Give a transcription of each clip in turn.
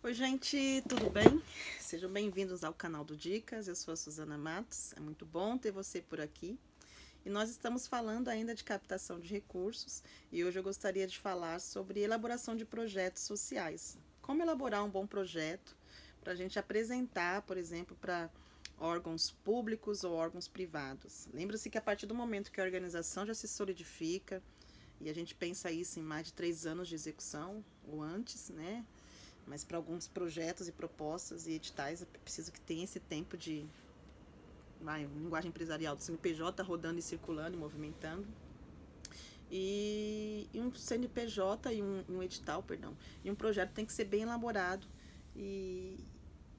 Oi, gente, tudo bem? Sejam bem-vindos ao canal do Dicas. Eu sou a Suzana Matos. É muito bom ter você por aqui. E nós estamos falando ainda de captação de recursos e hoje eu gostaria de falar sobre elaboração de projetos sociais. Como elaborar um bom projeto para a gente apresentar, por exemplo, para órgãos públicos ou órgãos privados. Lembra-se que a partir do momento que a organização já se solidifica, e a gente pensa isso em mais de 3 anos de execução ou antes, né? Mas para alguns projetos e propostas e editais é preciso que tenha esse tempo de linguagem empresarial do CNPJ rodando e circulando e movimentando. E um CNPJ e um edital, perdão, e um projeto tem que ser bem elaborado e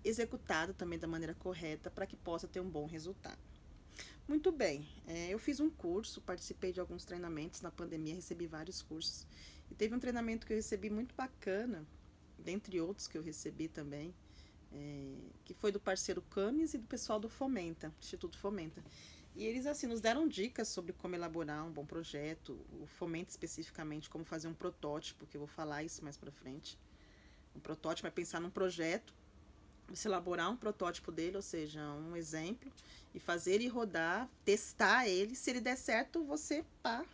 executado também da maneira correta para que possa ter um bom resultado. Muito bem, eu fiz um curso, participei de alguns treinamentos na pandemia, recebi vários cursos. E teve um treinamento que eu recebi muito bacana, dentre outros que eu recebi também, que foi do parceiro Camis e do pessoal do Fomenta, Instituto Fomenta. E eles assim nos deram dicas sobre como elaborar um bom projeto, o Fomenta especificamente como fazer um protótipo, que eu vou falar isso mais para frente. Um protótipo é pensar num projeto, você elaborar um protótipo dele, ou seja, um exemplo, e fazer ele rodar, testar ele. Se ele der certo, você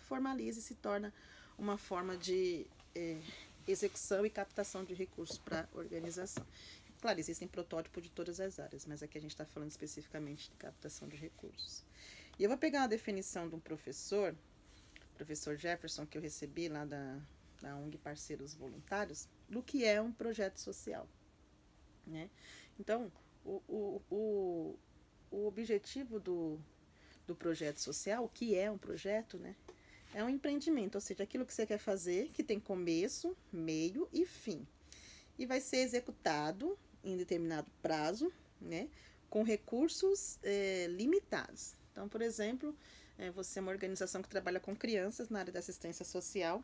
formaliza e se torna uma forma de execução e captação de recursos para a organização. Claro, existem protótipos de todas as áreas, mas aqui a gente está falando especificamente de captação de recursos. E eu vou pegar uma definição de um professor Jefferson, que eu recebi lá da ONG Parceiros Voluntários, do que é um projeto social, né? Então, o objetivo do projeto social, o que é um projeto, né? É um empreendimento, ou seja, aquilo que você quer fazer, que tem começo, meio e fim. E vai ser executado em determinado prazo, né? Com recursos limitados. Então, por exemplo, você é uma organização que trabalha com crianças na área da assistência social.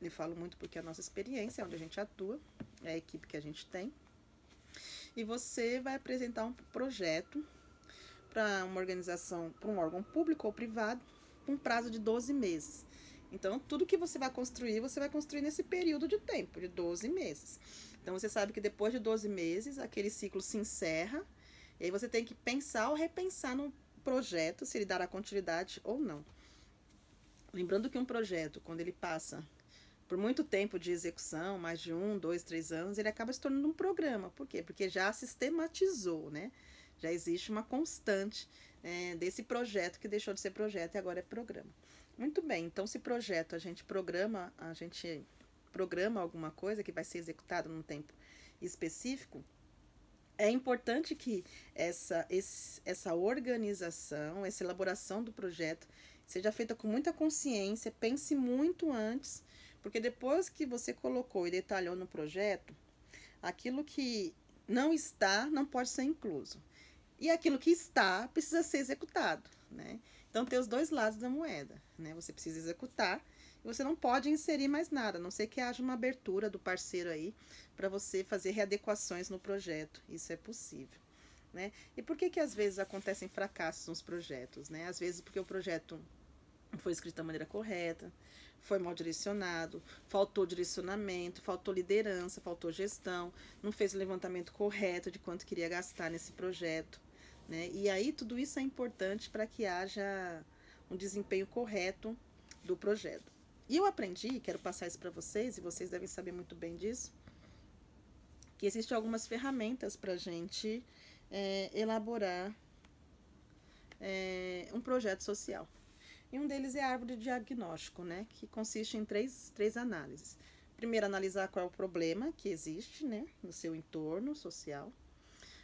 Eu falo muito porque é a nossa experiência, é onde a gente atua, é a equipe que a gente tem. E você vai apresentar um projeto para uma organização, para um órgão público ou privado, com um prazo de 12 meses. Então, tudo que você vai construir nesse período de tempo, de 12 meses. Então, você sabe que depois de 12 meses, aquele ciclo se encerra, e aí você tem que pensar ou repensar no projeto, se ele dará continuidade ou não. Lembrando que um projeto, quando ele passa por muito tempo de execução, mais de 1, 2, 3 anos, ele acaba se tornando um programa. Por quê? Porque já sistematizou, né? Já existe uma constante desse projeto que deixou de ser projeto e agora é programa. Muito bem, então se projeto a gente programa alguma coisa que vai ser executada num tempo específico, é importante que essa organização, essa elaboração do projeto seja feita com muita consciência, pense muito antes, porque depois que você colocou e detalhou no projeto, aquilo que não está não pode ser incluso. E aquilo que está precisa ser executado, né? Então tem os dois lados da moeda, né? Você precisa executar e você não pode inserir mais nada, a não ser que haja uma abertura do parceiro aí para você fazer readequações no projeto. Isso é possível, né? E por que às vezes acontecem fracassos nos projetos, né? Às vezes porque o projeto não foi escrito da maneira correta, foi mal direcionado, faltou direcionamento, faltou liderança, faltou gestão, não fez o levantamento correto de quanto queria gastar nesse projeto, né? E aí tudo isso é importante para que haja um desempenho correto do projeto. E eu aprendi, quero passar isso para vocês, e vocês devem saber muito bem disso, que existem algumas ferramentas para a gente elaborar um projeto social. E um deles é a árvore de diagnóstico, né? Que consiste em três análises. Primeiro, analisar qual é o problema que existe, né? No seu entorno social.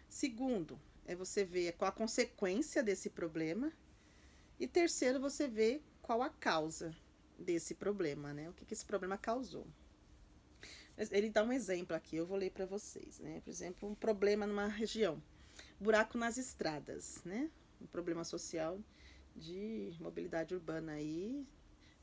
Segundo, é você ver qual a consequência desse problema. E terceiro, você ver qual a causa desse problema, né? O que esse problema causou. Ele dá um exemplo aqui, eu vou ler para vocês, né? Por exemplo, um problema numa região. Buraco nas estradas, né? Um problema social de mobilidade urbana aí,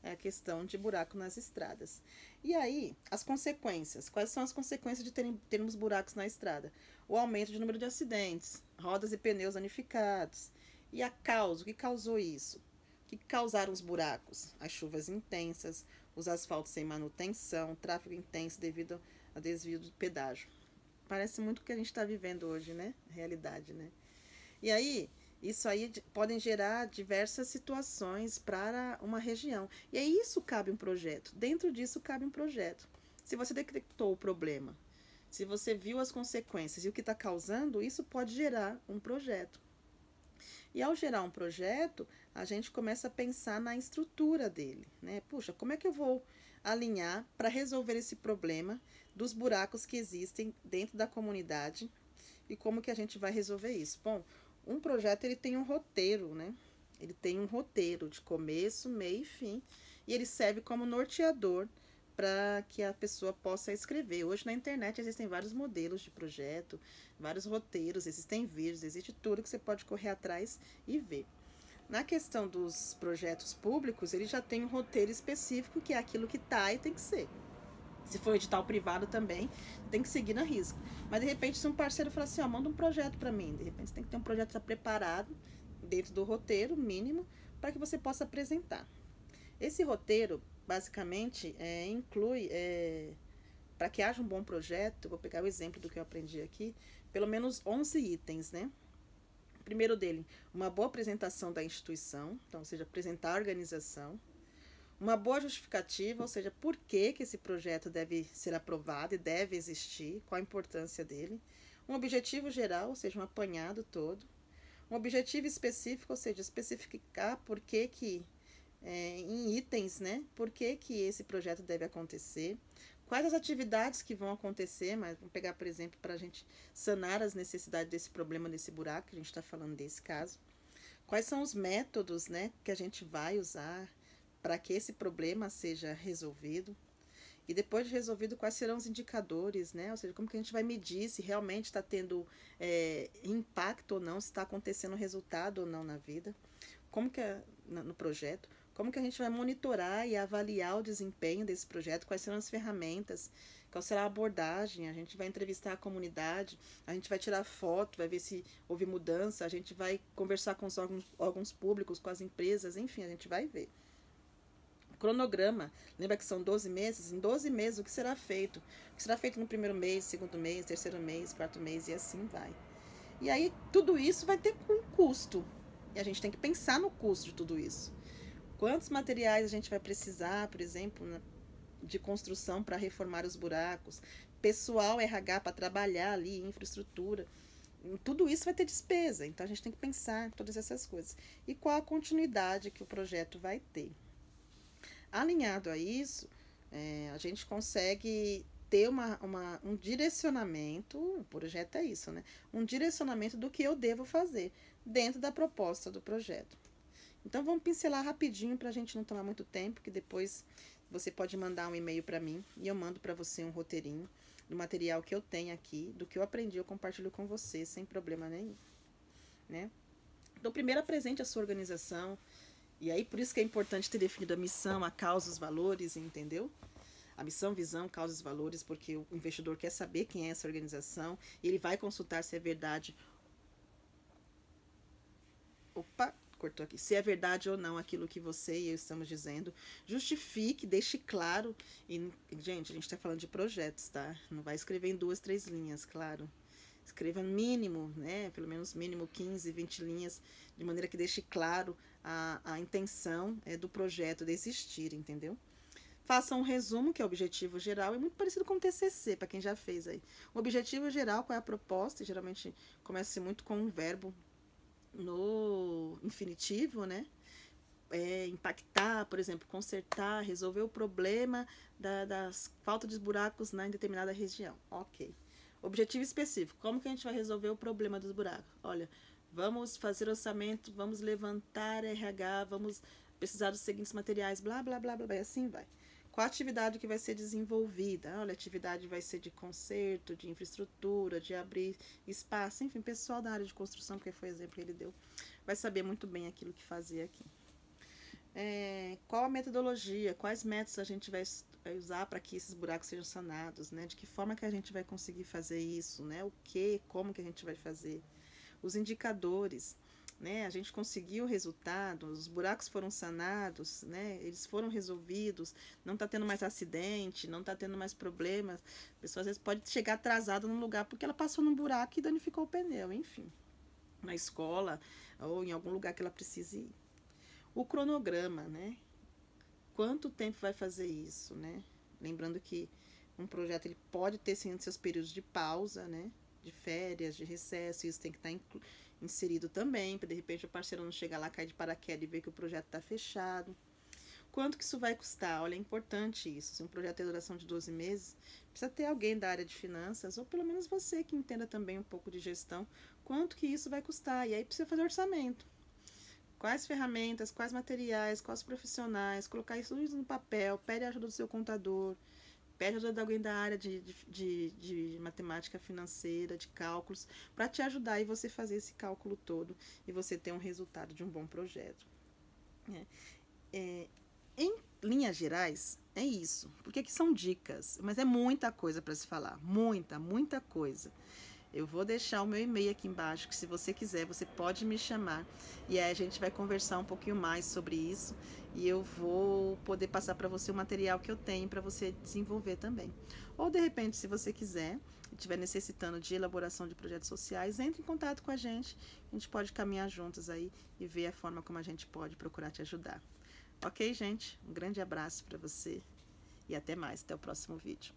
é a questão de buraco nas estradas. E aí, as consequências. Quais são as consequências de termos buracos na estrada? O aumento de número de acidentes, rodas e pneus danificados. E a causa, o que causou isso? O que causaram os buracos? As chuvas intensas, os asfaltos sem manutenção, tráfego intenso devido a desvio do pedágio. Parece muito o que a gente está vivendo hoje, né? Realidade, né? E aí, isso aí podem gerar diversas situações para uma região. E aí isso cabe um projeto. Dentro disso cabe um projeto. Se você detectou o problema, se você viu as consequências e o que está causando, isso pode gerar um projeto. E ao gerar um projeto, a gente começa a pensar na estrutura dele, né? Puxa, como é que eu vou alinhar para resolver esse problema dos buracos que existem dentro da comunidade e como que a gente vai resolver isso? Bom, um projeto ele tem um roteiro, né? Ele tem um roteiro de começo, meio e fim, e ele serve como norteador para que a pessoa possa escrever. Hoje na internet existem vários modelos de projeto, vários roteiros, existem vídeos, existe tudo que você pode correr atrás e ver. Na questão dos projetos públicos, ele já tem um roteiro específico que é aquilo que tá e tem que ser. Se for edital privado também, tem que seguir na risca. Mas de repente, se um parceiro falar assim, ó, manda um projeto para mim, de repente você tem que ter um projeto já preparado dentro do roteiro mínimo para que você possa apresentar. Esse roteiro, basicamente, inclui, para que haja um bom projeto, eu vou pegar o exemplo do que eu aprendi aqui, pelo menos 11 itens, né? O primeiro dele, uma boa apresentação da instituição, então, ou seja, apresentar a organização. Uma boa justificativa, ou seja, por que esse projeto deve ser aprovado e deve existir, qual a importância dele. Um objetivo geral, ou seja, um apanhado todo. Um objetivo específico, ou seja, especificar por que em itens, né? Por que esse projeto deve acontecer. Quais as atividades que vão acontecer, mas vamos pegar, por exemplo, para a gente sanar as necessidades desse problema, desse buraco, que a gente está falando desse caso. Quais são os métodos, né, que a gente vai usar para que esse problema seja resolvido. E depois de resolvido, quais serão os indicadores, né? Ou seja, como que a gente vai medir se realmente está tendo impacto ou não, se está acontecendo resultado ou não na vida, como que no projeto, como que a gente vai monitorar e avaliar o desempenho desse projeto, quais serão as ferramentas, qual será a abordagem, a gente vai entrevistar a comunidade, a gente vai tirar foto, vai ver se houve mudança, a gente vai conversar com os órgãos públicos, com as empresas, enfim, a gente vai ver. Cronograma, lembra que são 12 meses? Em 12 meses, o que será feito? O que será feito no primeiro mês, segundo mês, terceiro mês, quarto mês e assim vai. E aí, tudo isso vai ter um custo. E a gente tem que pensar no custo de tudo isso. Quantos materiais a gente vai precisar, por exemplo, de construção para reformar os buracos? Pessoal RH para trabalhar ali, infraestrutura. Tudo isso vai ter despesa. Então, a gente tem que pensar em todas essas coisas. E qual a continuidade que o projeto vai ter. Alinhado a isso, a gente consegue ter um direcionamento, o projeto é isso, né? Um direcionamento do que eu devo fazer dentro da proposta do projeto. Então, vamos pincelar rapidinho para a gente não tomar muito tempo, que depois você pode mandar um e-mail para mim e eu mando para você um roteirinho do material que eu tenho aqui, do que eu aprendi, eu compartilho com você sem problema nenhum, né? Então, primeiro apresente a sua organização. E aí, por isso que é importante ter definido a missão, a causa, os valores, entendeu? A missão, visão, causas e valores, porque o investidor quer saber quem é essa organização e ele vai consultar se é verdade. Opa, cortou aqui. Se é verdade ou não aquilo que você e eu estamos dizendo. Justifique, deixe claro. E, gente, a gente está falando de projetos, tá? Não vai escrever em 2, 3 linhas, claro. Escreva mínimo, né? Pelo menos mínimo 15, 20 linhas, de maneira que deixe claro a intenção do projeto de existir, entendeu? Faça um resumo, que é o objetivo geral, é muito parecido com o TCC, para quem já fez aí. O objetivo geral, qual é a proposta? Geralmente começa muito com um verbo no infinitivo, né? Impactar, por exemplo, consertar, resolver o problema das falta de buracos em determinada região. Ok. Objetivo específico. Como que a gente vai resolver o problema dos buracos? Olha, vamos fazer orçamento, vamos levantar RH, vamos precisar dos seguintes materiais, blá, blá, blá, blá, e assim vai. Qual a atividade que vai ser desenvolvida? Olha, a atividade vai ser de conserto, de infraestrutura, de abrir espaço, enfim, pessoal da área de construção, porque foi o exemplo que ele deu, vai saber muito bem aquilo que fazer aqui. Qual a metodologia, quais métodos a gente vai usar para que esses buracos sejam sanados, né? De que forma que a gente vai conseguir fazer isso, né? Como que a gente vai fazer. Os indicadores, né? A gente conseguiu o resultado, os buracos foram sanados, né? Eles foram resolvidos, não está tendo mais acidente, não está tendo mais problemas. A pessoa às vezes pode chegar atrasada num lugar porque ela passou num buraco e danificou o pneu, enfim. Na escola ou em algum lugar que ela precise ir. O cronograma, né? Quanto tempo vai fazer isso, né? Lembrando que um projeto ele pode ter sim seus períodos de pausa, né? De férias, de recesso, isso tem que estar inserido também, para de repente o parceiro não chegar lá, cair de paraquedas e ver que o projeto está fechado. Quanto que isso vai custar? Olha, é importante isso. Se um projeto tem duração de 12 meses, precisa ter alguém da área de finanças, ou pelo menos você que entenda também um pouco de gestão, quanto que isso vai custar. E aí precisa fazer orçamento. Quais ferramentas, quais materiais, quais profissionais, colocar isso no papel, pede a ajuda do seu contador, pede ajuda de alguém da área de matemática financeira, de cálculos, para te ajudar e você fazer esse cálculo todo e você ter um resultado de um bom projeto. Em linhas gerais, é isso. Porque aqui são dicas, mas é muita coisa para se falar. Muita coisa. Eu vou deixar o meu e-mail aqui embaixo, que se você quiser, você pode me chamar. E aí a gente vai conversar um pouquinho mais sobre isso. E eu vou poder passar para você o material que eu tenho para você desenvolver também. Ou de repente, se você quiser, e estiver necessitando de elaboração de projetos sociais, entre em contato com a gente. A gente pode caminhar juntos aí e ver a forma como a gente pode procurar te ajudar. Ok, gente? Um grande abraço para você e até mais. Até o próximo vídeo.